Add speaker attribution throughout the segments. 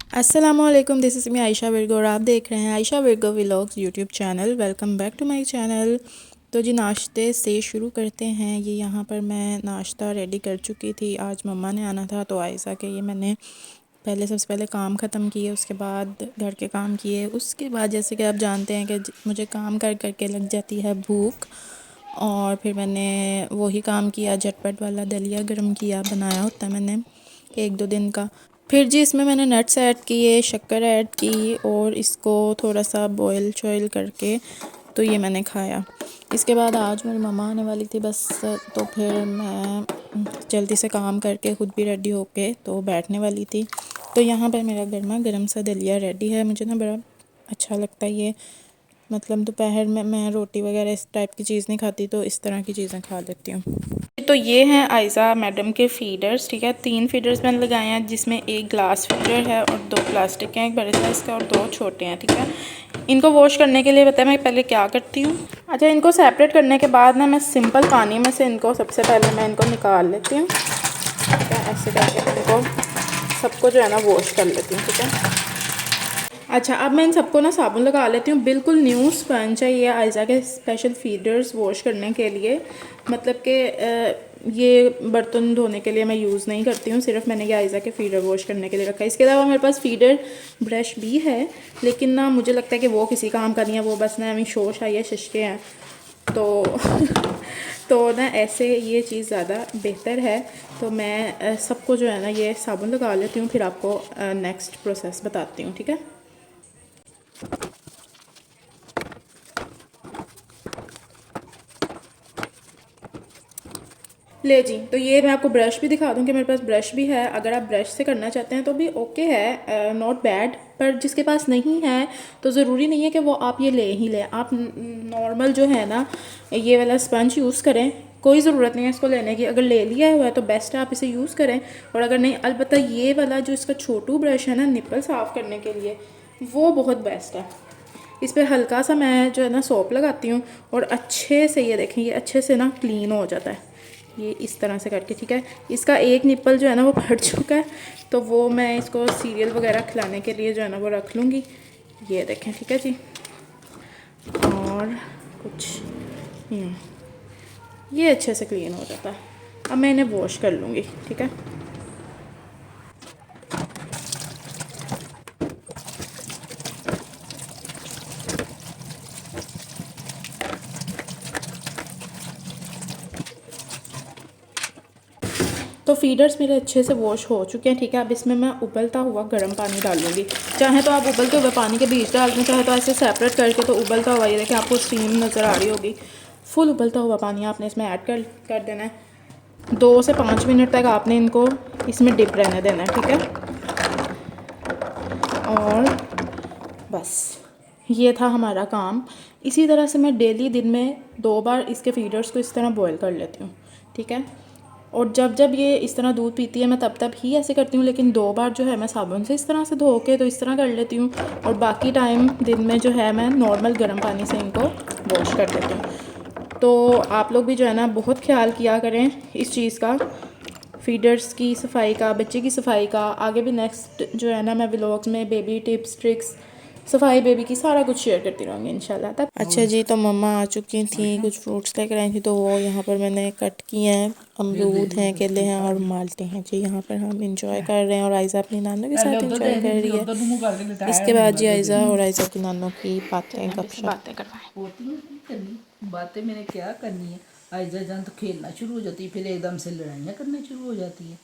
Speaker 1: अस्सलामुअलैकुम, this is me Ayesha Virgo और आप देख रहे हैं Ayesha Virgo vlogs YouTube channel. Welcome back to my channel. तो जी नाश्ते से शुरू करते हैं। ये यहाँ पर मैं नाश्ता रेडी कर चुकी थी। आज मम्मा ने आना था तो आयशा के ये मैंने पहले सबसे पहले काम ख़त्म किए, उसके बाद घर के काम किए, उसके बाद जैसे कि आप जानते हैं कि मुझे काम कर कर के लग जाती है भूख, और फिर मैंने वही काम किया, झटपट वाला दलिया गर्म किया, बनाया होता है मैंने 1-2 दिन का। फिर जी इसमें मैंने नट्स ऐड किए, शक्कर ऐड की और इसको थोड़ा सा बॉयल शॉयल करके तो ये मैंने खाया। इसके बाद आज मेरी मम्मा आने वाली थी बस, तो फिर मैं जल्दी से काम करके ख़ुद भी रेडी होके तो बैठने वाली थी। तो यहाँ पर मेरा गर्मा गर्म सा दलिया रेडी है। मुझे ना बड़ा अच्छा लगता है ये, मतलब दोपहर में मैं रोटी वगैरह इस टाइप की चीज़ नहीं खाती, तो इस तरह की चीज़ें खा लेती हूँ। तो ये हैं आयशा मैडम के फीडर्स, ठीक है। 3 फीडर्स मैंने लगाए हैं, जिसमें एक ग्लास फीडर है और 2 प्लास्टिक के हैं, एक बड़े साइज़ का और 2 छोटे हैं, ठीक है। इनको वॉश करने के लिए बताया मैं पहले क्या करती हूँ। अच्छा, इनको सेपरेट करने के बाद ना मैं सिंपल पानी में से इनको सबसे पहले मैं इनको निकाल लेती हूँ, ठीक है। ऐसे करके इनको सबको जो है ना वॉश कर लेती हूँ, ठीक है। अच्छा, अब मैं इन सबको ना साबुन लगा लेती हूँ। बिल्कुल न्यू स्पंज है ये आयशा के स्पेशल फीडर्स वॉश करने के लिए, मतलब कि ये बर्तन धोने के लिए मैं यूज़ नहीं करती हूँ, सिर्फ मैंने ये आयशा के फीडर वॉश करने के लिए रखा है। इसके अलावा मेरे पास फीडर ब्रश भी है, लेकिन ना मुझे लगता है कि वो किसी काम का नहीं है, वो बस ना अभी शोश आई है, शशके हैं तो तो ना ऐसे ये चीज़ ज़्यादा बेहतर है। तो मैं सबको जो है ना ये साबुन लगा लेती हूँ, फिर आपको नेक्स्ट प्रोसेस बताती हूँ, ठीक है। ले जी, तो ये मैं आपको ब्रश भी दिखा दूँ कि मेरे पास ब्रश भी है। अगर आप ब्रश से करना चाहते हैं तो भी ओके है, नॉट बैड। पर जिसके पास नहीं है तो ज़रूरी नहीं है कि वो आप ये ले ही लें। आप नॉर्मल जो है ना ये वाला स्पंज यूज़ करें, कोई ज़रूरत नहीं है इसको लेने की। अगर ले लिया हुआ है तो बेस्ट है, आप इसे यूज़ करें। और अगर नहीं, अलबत्ता ये वाला जो इसका छोटू ब्रश है ना निप्पल साफ़ करने के लिए, वो बहुत बेस्ट है। इस पर हल्का सा मैं जो है ना सोप लगाती हूँ और अच्छे से ये देखें, ये अच्छे से ना क्लीन हो जाता है ये इस तरह से करके, ठीक है। इसका एक निप्पल जो है ना वो फट चुका है, तो वो मैं इसको सीरियल वगैरह खिलाने के लिए जो है ना वो रख लूँगी। ये देखें, ठीक है जी। और कुछ ये अच्छे से क्लीन हो जाता है। अब मैं इन्हें वॉश कर लूँगी, ठीक है। तो फीडर्स मेरे अच्छे से वॉश हो चुके हैं, ठीक है। अब इसमें मैं उबलता हुआ गर्म पानी डालूँगी। चाहे तो आप उबलते हुए पानी के बीच डाल दें, चाहे तो ऐसे सेपरेट करके तो उबलता हुआ, ये देखें आपको स्टीम नज़र आ रही होगी। फुल उबलता हुआ पानी आपने इसमें ऐड कर देना है। 2 से 5 मिनट तक आपने इनको इसमें डिप रहने देना है, ठीक है। और बस ये था हमारा काम। इसी तरह से मैं डेली दिन में 2 बार इसके फीडर्स को इस तरह बॉयल कर लेती हूँ, ठीक है। और जब जब ये इस तरह दूध पीती है मैं तब तब ही ऐसे करती हूँ, लेकिन 2 बार जो है मैं साबुन से इस तरह से धो के तो इस तरह कर लेती हूँ। और बाकी टाइम दिन में जो है मैं नॉर्मल गर्म पानी से इनको वॉश कर देती हूँ। तो आप लोग भी जो है ना बहुत ख्याल किया करें इस चीज़ का, फीडर्स की सफाई का, बच्चे की सफाई का। आगे भी नेक्स्ट जो है ना मैं व्लॉग्स में बेबी टिप्स ट्रिक्स, सफाई बेबी की सारा कुछ शेयर करती रहूँगी इंशाल्लाह तक। अच्छा जी, तो मम्मा आ चुकी थी, कुछ फ्रूट्स लेकर आई थी, तो वो यहाँ पर मैंने कट किए हैं। अमरूद हैं, केले हैं और माल्टे हैं जी। यहाँ पर हम इंजॉय कर रहे हैं और आयशा अपनी नानों के साथ इंजॉय कर रही है। इसके बाद जी आयशा और आयशा की नानों की बातें करवाएं।
Speaker 2: बातें मैंने क्या करनी है। आयजा जान तो खेलना शुरू हो जाती है, फिर एकदम से लड़ाइयाँ करना शुरू हो जाती है,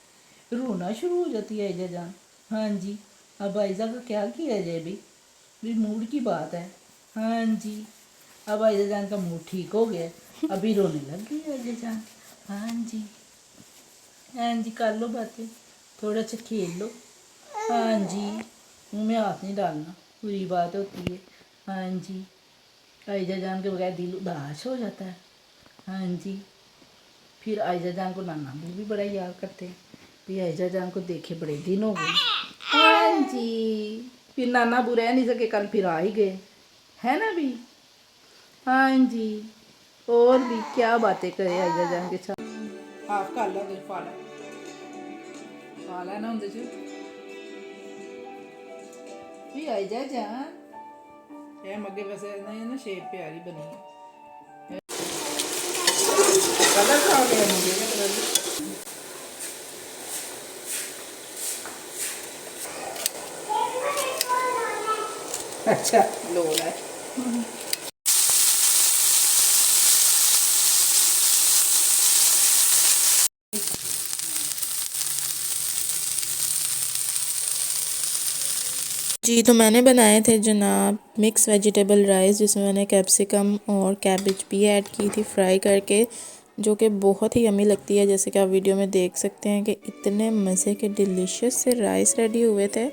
Speaker 2: रोना शुरू हो जाती है आयजा जान। हाँ जी, अब आयजा का क्या किया जाए भी मूड की बात है। हाँ जी, अब आयजा जान का मूड ठीक हो गया, अभी रोने लग गई आयजा जान। हाँ जी, हाँ जी, कर लो बातें, थोड़ा सा खेल लो। हाँ जी, मुँह में हाथ नहीं डालना, बुरी बात होती है। हाँ जी, आयजा जान के बगैर दिल उदास हो जाता है। हाँ जी, फिर आयजा जान को नाना अबू भी बड़ा याद करते हैं, भी आयजा जान को देखे बड़े दिन हो गए। हाँ जी, फिर नाना अबू रह नहीं सके, कल फिर आ ही गए, है ना भी। हाँ जी, और भी क्या बातें करे आयजा जान के साथ। हाफ कर लो, पाला पाला ना उनके भी आई जा जान ये मगे वैसे नहीं ना शेप प्यारी बनी है कलर खा गया मुझे कलर अच्छा लो है
Speaker 1: जी तो मैंने बनाए थे जनाब मिक्स वेजिटेबल राइस, जिसमें मैंने कैप्सिकम और कैबेज भी ऐड की थी फ्राई करके, जो कि बहुत ही यमी लगती है। जैसे कि आप वीडियो में देख सकते हैं कि इतने मज़े के डिलीशियस से राइस रेडी हुए थे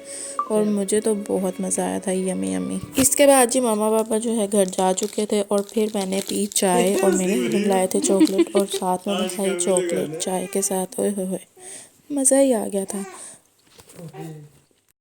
Speaker 1: और मुझे तो बहुत मज़ा आया था, यमी यमी। इसके बाद जी मामा पापा जो है घर जा चुके थे और फिर मैंने पी चाय और मेरे हस्बैंड लाए थे चॉकलेट और साथ में खाई चॉकलेट चाय के साथ। ओए होए मज़ा ही आ गया था।